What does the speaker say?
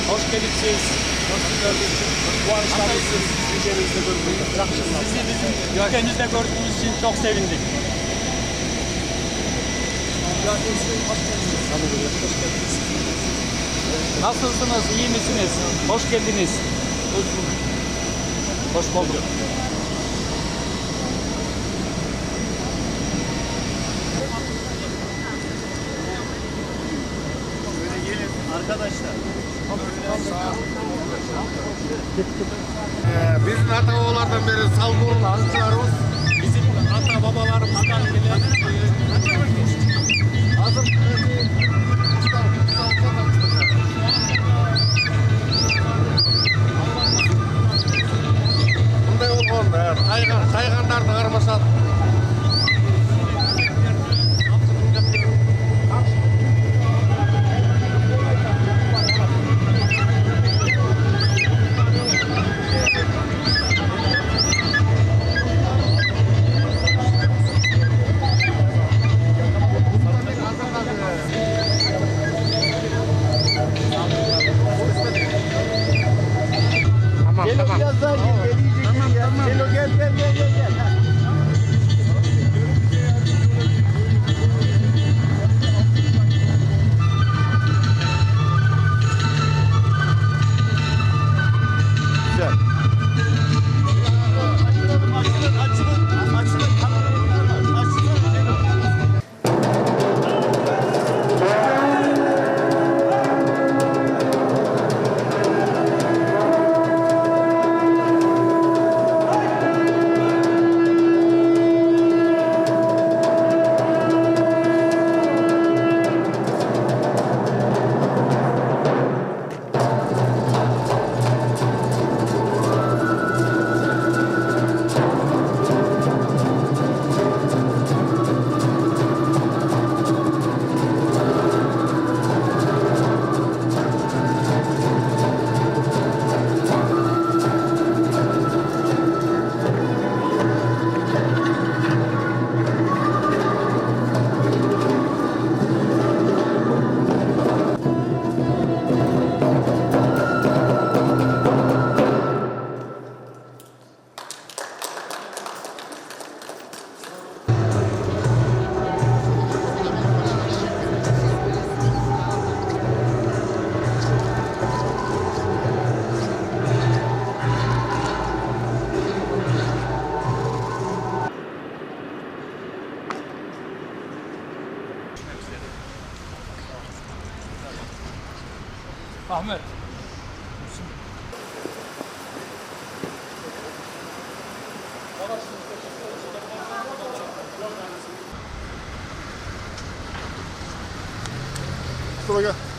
Hoş geldiniz. Hoş gördük. Bu akşam sizi ülkemizde gördük. Sizi bizim ülkemizde gördüğümüz için çok sevindik. Nasılsınız? İyi misiniz? Hoş geldiniz. Hoş bulduk. Hoş bulduk. Böyle gelin arkadaşlar. Bizim ata-babalardan beri salgurun hancılarımız Bizim ata babalarımızdan gelen hazır bunday olganda tayganlardı karmaşat Gel biraz daha gel. Gel. Güzel. Açılın. Kamerayı açılın. Ahmet. Sonra gel.